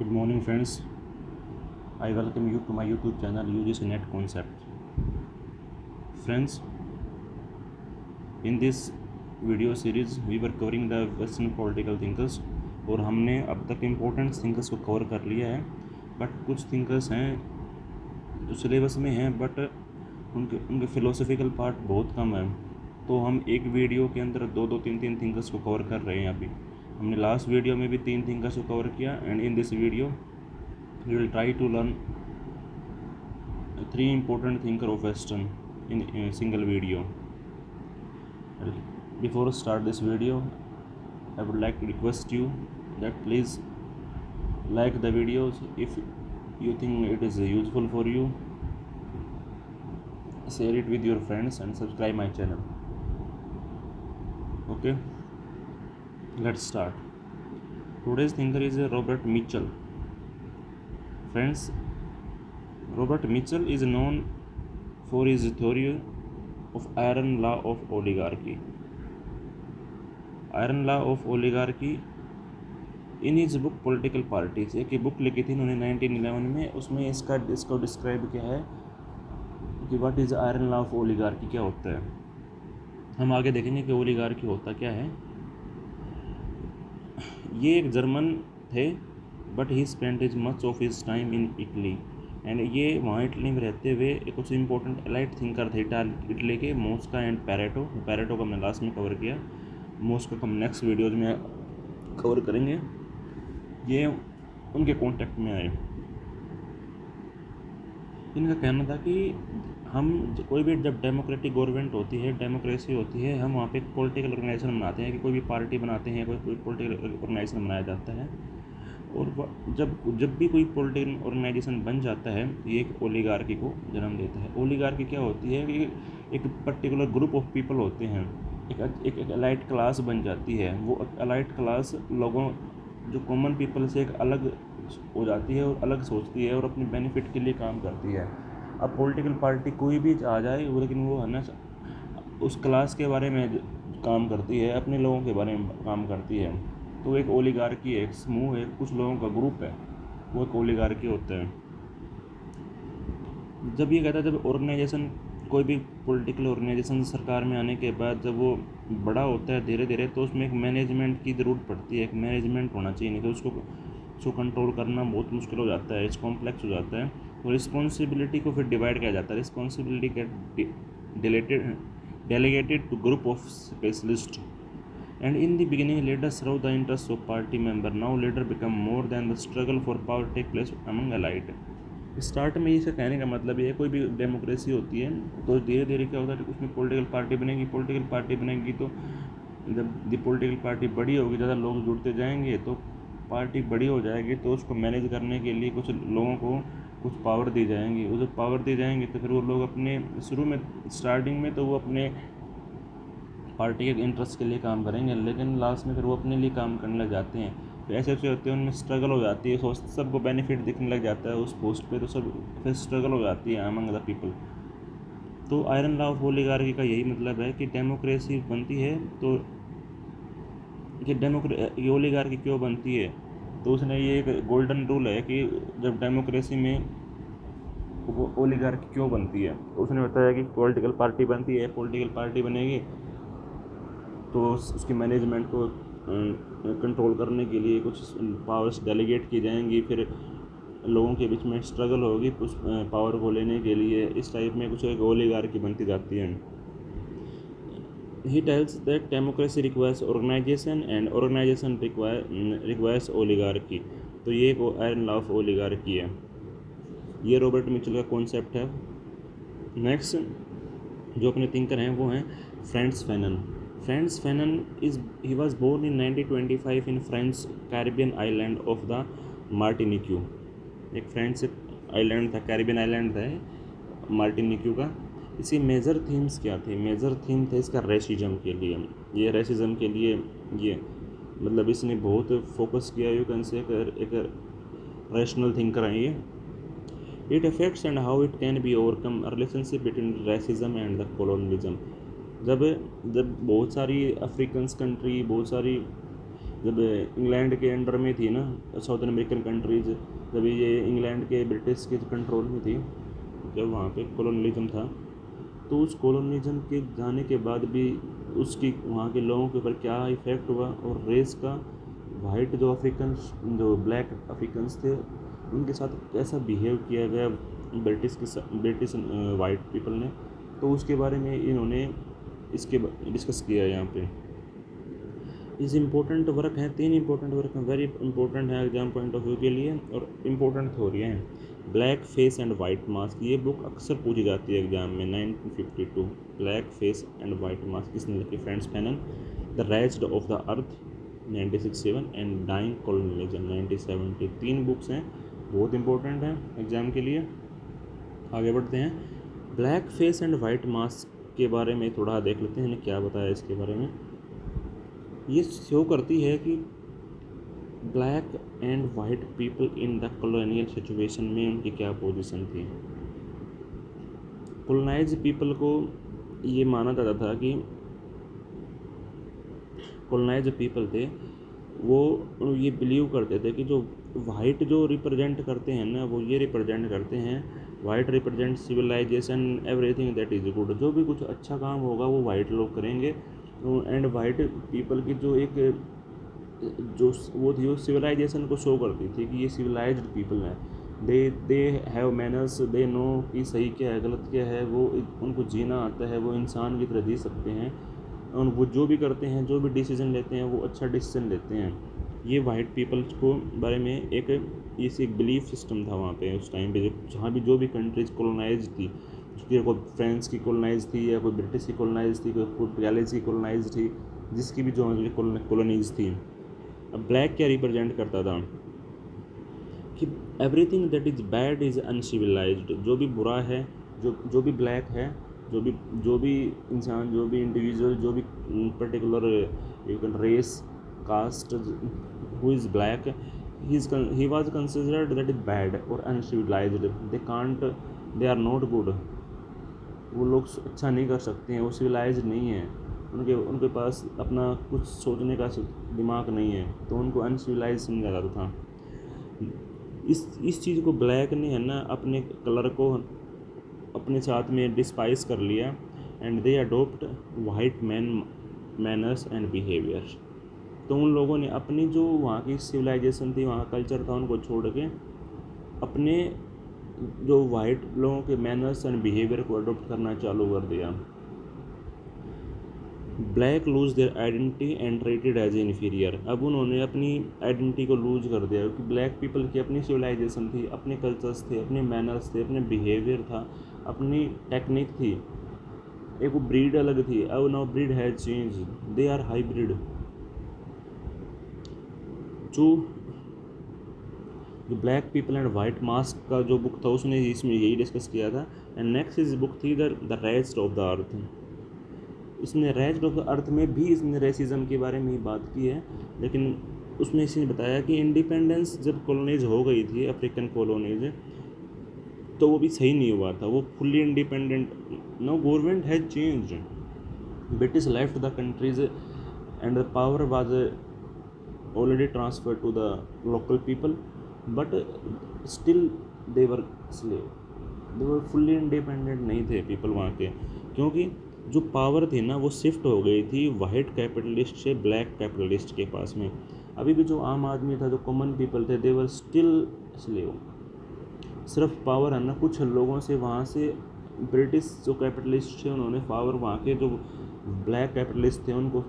Good morning, friends. I welcome you to my YouTube channel UGC Net Concept. Friends, in this video series we were covering the Western political thinkers और हमने अब तक important thinkers को cover कर लिया है, but कुछ thinkers हैं जो सिलेबस में हैं बट उनके फिलोसफिकल पार्ट बहुत कम है। तो हम एक वीडियो के अंदर दो तीन थिंकर्स को कवर कर रहे हैं। अभी हमने लास्ट वीडियो में भी 3 थिंकर्स को कवर किया and in this video we will try to learn 3 important thinker of Western in a single video. Before start this video, I would like to request you that please like the videos if you think it is useful for you. Share it with your friends and subscribe my channel. Okay, let's start. Today's thinker is Robert Mitchell. Friends, Robert Mitchell is known for his theory of iron law of oligarchy. Iron law of oligarchy in his book Political Parties, एक book लिखी थी उन्होंने 1911 में। उसमें इसको describe किया है कि what is iron law of oligarchy, क्या होता है। हम आगे देखेंगे कि ओलिगार्की होता क्या है। ये एक जर्मन थे but he spend is much of his time in Italy and ये वहाँ इटली में रहते हुए कुछ इंपॉर्टेंट एलाइट थिंकर थे इटली के, मोस्का एंड पैरेटो को हमने लास्ट में कवर किया। मोस्का को हम नेक्स्ट वीडियोज में कवर करेंगे। ये उनके कॉन्टेक्ट में आए। इनका कहना था कि हम कोई भी जब डेमोक्रेटिक गवर्नमेंट होती है, डेमोक्रेसी होती है, हम वहाँ पे एक पॉलिटिकल ऑर्गेनाइजेशन बनाते हैं कि कोई भी पार्टी बनाते हैं, कोई पॉलिटिकल ऑर्गेनाइजेशन बनाया जाता है। और जब भी कोई पॉलिटिकल ऑर्गेनाइजेशन बन जाता है ये एक ओलिगार्की को जन्म देता है। ओलिगार्की क्या होती है कि एक पर्टिकुलर ग्रुप ऑफ पीपल होते हैं, एक एलाइट क्लास बन जाती है। वो एलाइट क्लास लोगों जो कॉमन पीपल से एक अलग हो जाती है और अलग सोचती है और अपने बेनिफिट के लिए काम करती है। अब पॉलिटिकल पार्टी कोई भी आ जाए लेकिन वो है ना उस क्लास के बारे में काम करती है, अपने लोगों के बारे में काम करती है। तो एक ओलिगार्की है, एक समूह है, कुछ लोगों का ग्रुप है, वो एक ओलिगार्की होता है। जब ये कहता है जब ऑर्गेनाइजेशन कोई भी पॉलिटिकल ऑर्गेनाइजेशन सरकार में आने के बाद जब वो बड़ा होता है धीरे धीरे, तो उसमें एक मैनेजमेंट की ज़रूरत पड़ती है। एक मैनेजमेंट होना चाहिए, नहीं तो उसको कंट्रोल करना बहुत मुश्किल हो जाता है, इस कॉम्प्लेक्स हो जाता है। तो रिस्पॉन्सिबिलिटी को फिर डिवाइड किया जाता है। Responsibility get delegated to group of specialist and in the beginning leaders serve the interests of party member. Now leader become more than the struggle for power take place among elite. Start में इसे कहने का मतलब ये है, कोई भी democracy होती है तो धीरे धीरे क्या होता है कि उसमें पॉलिटिकल पार्टी बनेगी। तो जब दी पॉलिटिकल पार्टी बड़ी होगी, ज़्यादा लोग जुड़ते जाएंगे तो पार्टी बड़ी हो जाएगी, तो उसको मैनेज करने के लिए कुछ लोगों को कुछ पावर दी जाएंगी। वो जब पावर दी जाएंगी तो फिर वो लोग अपने शुरू में स्टार्टिंग में तो वो अपने पार्टी के इंटरेस्ट के लिए काम करेंगे, लेकिन लास्ट में फिर वो अपने लिए काम करने लग जाते हैं। फिर ऐसे होते हैं, उनमें स्ट्रगल हो जाती है, सबको बेनिफिट दिखने लग जाता है उस पोस्ट पे, तो सब फिर स्ट्रगल हो जाती है अमंग द पीपल। तो आयरन लॉ ऑफ ओलिगार्की का यही मतलब है कि डेमोक्रेसी बनती है तो ये ओलिगार्की क्यों बनती है। तो उसने ये एक गोल्डन रूल है कि जब डेमोक्रेसी में वो ओलिगार्की क्यों बनती है, तो उसने बताया कि पॉलिटिकल पार्टी बनती है, पॉलिटिकल पार्टी बनेगी तो उसकी मैनेजमेंट को कंट्रोल करने के लिए कुछ पावर्स डेलीगेट की जाएंगी, फिर लोगों के बीच में स्ट्रगल होगी उस पावर को लेने के लिए। इस टाइप में कुछ एक ओलिगार्की बनती जाती है। He tells that democracy requires organisation and organisation requires oligarchy. तो ये एक आयरन लॉ ऑफ ओलिगार्की है। ये रॉबर्ट मिचेल का कॉन्सेप्ट है। नेक्स्ट जो अपने थिंकर हैं वो हैं Frantz Fanon. Franz Fanon he was born in 1925 in French Caribbean island of the Martinique. एक फ्रेंच आइलैंड था, कैरिबियन आइलैंड था मार्टिनिक्यू का। इसकी मेजर थीम्स क्या थी? मेजर थीम थे इसका रेसिज्म के लिए। ये रेसिज्म के लिए ये मतलब इसने बहुत फोकस किया। यू कैन से एक रैशनल थिंकर है ये। It affects and how it can be overcome relationship between racism and the colonialism. जब बहुत सारी अफ्रीकन कंट्री, बहुत सारी जब इंग्लैंड के अंडर में थी ना साउथर्न अमेरिकन कंट्रीज़, जब ये इंग्लैंड के ब्रिटिश के कंट्रोल में थी, जब वहाँ पे कॉलोनियलिज्म था, तो उस कॉलोनियलिज्म के जाने के बाद भी उसकी वहाँ के लोगों के ऊपर क्या इफ़ेक्ट हुआ, और रेस का वाइट जो अफ्रीकन्स जो ब्लैक अफ्रीकन्स थे उनके साथ कैसा बिहेव किया गया ब्रिटिश वाइट पीपल ने, तो उसके बारे में इन्होंने इसके डिस्कस किया है यहाँ पे। इस इम्पोर्टेंट वर्क हैं, 3 इम्पोर्टेंट वर्क हैं, वेरी इंपॉर्टेंट है एग्जाम पॉइंट ऑफ व्यू के लिए, और इम्पोर्टेंट थ्योरी हैं। Black face and white mask, ये बुक अक्सर पूछी जाती है एग्जाम में। 1952 black face and white mask, किसने लिखी? Frantz Fanon. The rise of the earth 1967 and dying colonialism 1970। 3 books हैं, बहुत इंपॉर्टेंट हैं एग्जाम के लिए। आगे बढ़ते हैं। Black face and white mask के बारे में थोड़ा देख लेते हैं, क्या बताया इसके बारे में। ये शो करती है कि black and white people in the colonial situation में उनकी क्या पोजीशन थी। कॉलोनाइज पीपल को ये माना जाता था कि कॉलोनाइज पीपल थे वो ये बिलीव करते थे कि जो वाइट जो रिप्रेजेंट करते हैं ना, वो ये रिप्रेजेंट करते हैं, white represent civilisation everything that is good. जो भी कुछ अच्छा काम होगा वो वाइट लोग करेंगे, एंड वाइट पीपल की जो एक जो वो थी वो सिविलाइजेशन को शो करती थी कि ये सिविलाइज्ड पीपल हैं। They have manners, they know कि सही क्या है गलत क्या है, वो उनको जीना आता है, वो इंसान की तरह जी सकते हैं, और वो जो भी करते हैं, जो भी डिसीजन लेते हैं, वो अच्छा डिसीजन लेते हैं। ये वाइट पीपल्स को बारे में एक बिलीफ सिस्टम था वहाँ पे उस टाइम पे, जहाँ भी जो भी कंट्रीज़ कॉलोनाइज थी, कोई फ्रांस की कॉलोनाइज थी या कोई ब्रिटिश की कॉलोनाइज थी, कोई पुर्तगालीज की कॉलोनाइज थी, जिसकी भी जो कॉलोनीज थी। अब ब्लैक क्या रिप्रेजेंट करता था कि everything that is bad is uncivilised. जो भी बुरा है, जो भी ब्लैक है, जो भी इंसान, जो भी इंडिविजुअल, जो भी particular race caste who is black, he was considered that is bad or uncivilized, they are not good। वो लोग अच्छा नहीं कर सकते हैं, वो सिविलाइज्ड नहीं है, उनके पास अपना कुछ सोचने का दिमाग नहीं है, तो उनको अनसिविलाइज समझा जाता था। इस चीज़ को ब्लैक ने है ना अपने कलर को अपने साथ में डिस्पाइस कर लिया, and they adopt white manners and behaviour. तो उन लोगों ने अपनी जो वहाँ की सिविलाइजेशन थी, वहाँ कल्चर था, उनको छोड़ के अपने जो वाइट लोगों के मैनर्स एंड बिहेवियर को अडोप्ट करना चालू कर दिया। Black lose their identity and treated as inferior. अब उन्होंने अपनी आइडेंटिटी को लूज कर दिया, क्योंकि ब्लैक पीपल की अपनी सिविलाइजेशन थी, अपने कल्चर्स थे, अपने मैनर्स थे, अपने बिहेवियर था, अपनी टेक्निक थी, एक वो ब्रीड अलग थी। अब now breed has change, they are hybrid. जो black people and white mask का जो बुक था उसने इसमें यही डिस्कस किया था। एंड नेक्स्ट इस बुक थी द रेस्ट ऑफ द अर्थ। इसने रेस्ट ऑफ द अर्थ में भी इसने रेसिज्म के बारे में ही बात की है, लेकिन उसमें इसने बताया कि इंडिपेंडेंस जब कॉलोनीज हो गई थी, अफ्रीकन कॉलोनीज, तो वो भी सही नहीं हुआ था, वो fully independent. No government has changed, British left the countries and the power was already transferred to the local people, but still they were slave, they were fully independent नहीं थे पीपल वहाँ के, क्योंकि जो पावर थी ना वो shift हो गई थी वाइट कैपिटलिस्ट से ब्लैक कैपिटलिस्ट के पास में। अभी भी जो आम आदमी था, जो कॉमन पीपल थे, दे वर स्टिल स्लेव। सिर्फ पावर है ना कुछ लोगों से, वहाँ से ब्रिटिश जो कैपिटलिस्ट थे उन्होंने पावर वहाँ के जो ब्लैक कैपिटलिस्ट थे उनको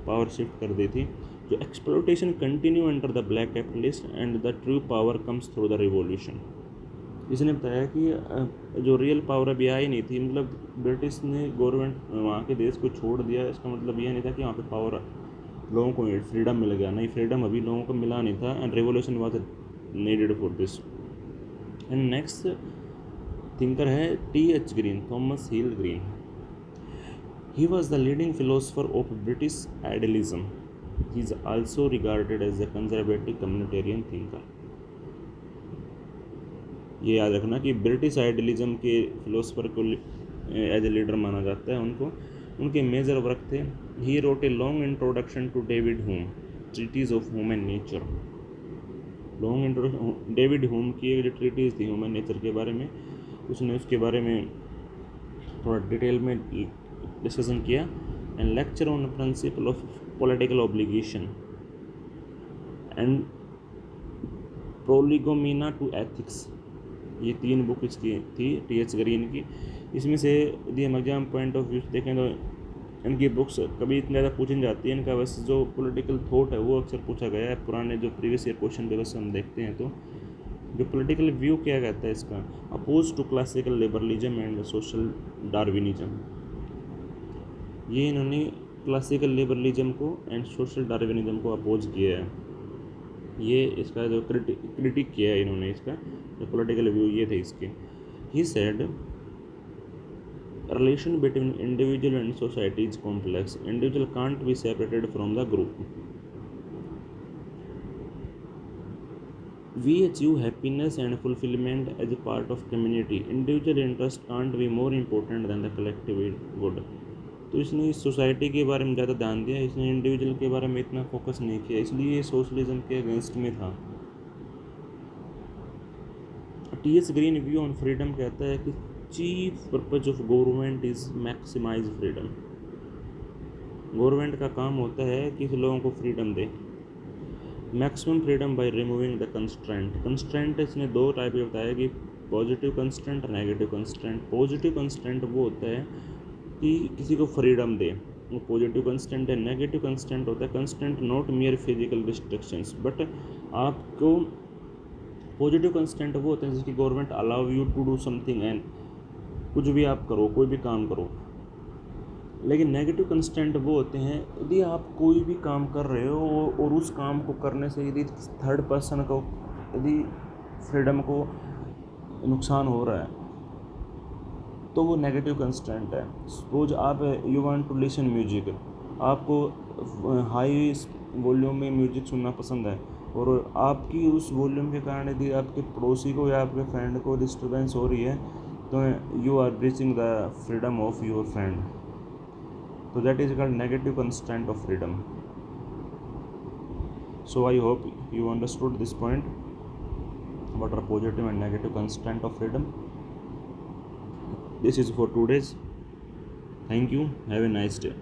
पावर शिफ्ट कर दी थी। जो exploitation continue under the black capitalist and the true power comes through the revolution. इसने बताया कि जो रियल पावर अभी आई नहीं थी, मतलब ब्रिटिश ने गवर्नमेंट वहाँ के देश को छोड़ दिया, इसका मतलब यह नहीं था कि वहाँ पे पावर लोगों को फ्रीडम मिल गया, नहीं, फ्रीडम अभी लोगों को मिला नहीं था, and revolution was needed for this. And next thinker है T.H. Green, Thomas hill green. He was the leading philosopher of British idealism. He is also regarded as a conservative communitarian thinker। ये याद रखना कि British idealism के philosopher को as a leader माना जाता है उनको। उनके मेजर वर्क थे, he wrote a long introduction to David Hume. Treatise of human nature. Long introduction, David Hume की एक जो ट्रीटीज थी ह्यूमन नेचर के बारे में, उसने उसके बारे में थोड़ा डिटेल में डिस्कशन किया। And lecture on principle of political obligation and prolegomena to ethics, ये 3 बुक इसकी थी टी.एच. ग्रीन की। इसमें से यदि हम एग्जाम पॉइंट ऑफ व्यू देखें तो इनकी बुक्स कभी इतनी ज़्यादा पूछी नहीं जाती है, इनका बस जो पॉलिटिकल थॉट है वो अक्सर पूछा गया है। पुराने जो प्रीवियस ईयर क्वेश्चन पेपर से हम देखते हैं तो जो पॉलिटिकल व्यू क्या कहता है इसका, oppose to classical liberalism and social Darwinism. ये इन्होंने क्लासिकल लिबरलिज्म को एंड सोशल डार्विनिज्म को अपोज किया है। ये इसका जो क्रिटिक किया है इन्होंने, इसका जो पॉलिटिकल व्यू ये थे इसके। He said relation between individual and society is complex. Individual can't be separated from the group. We achieve happiness and fulfillment as a part of community. Individual interest can't be more important than the collective good. तो इसने society के बारे में ज़्यादा ध्यान दिया, इसने individual के बारे में इतना फोकस नहीं किया, इसलिए ये सोशलिज्म के अगेंस्ट में था। T H. Green view on freedom कहता है कि chief purpose of government is maximise freedom. Government का काम होता है कि लोगों को फ्रीडम दे, maximum freedom by removing the constraint. Constraint इसने 2 टाइप के बताया कि पॉजिटिव कंस्ट्रेंट और नेगेटिव कंस्ट्रेंट। पॉजिटिव कंस्ट्रेंट वो होता है कि किसी को फ्रीडम दे, वो पॉजिटिव कंस्ट्रेंट है। नेगेटिव कंस्ट्रेंट होता है constraint not mere physical restrictions, but आपको पॉजिटिव कंस्ट्रेंट वो होते हैं जिसकी government allow you to do something and कुछ भी आप करो, कोई भी काम करो। लेकिन नेगेटिव कंस्ट्रेंट वो होते हैं यदि आप कोई भी काम कर रहे हो और उस काम को करने से यदि थर्ड पर्सन को यदि फ्रीडम को नुकसान हो रहा है तो वो नेगेटिव कंस्ट्रेंट है। सपोज आप you want to listen music, आपको हाई वॉल्यूम में म्यूजिक सुनना पसंद है और आपकी उस वॉल्यूम के कारण यदि आपके पड़ोसी को या आपके फ्रेंड को डिस्टर्बेंस हो रही है तो you are breaching the freedom of your friend. तो that is called negative constraint of freedom. So I hope you understood this point, what are positive and negative constraint of freedom. This is for today's. Thank you, have a nice day.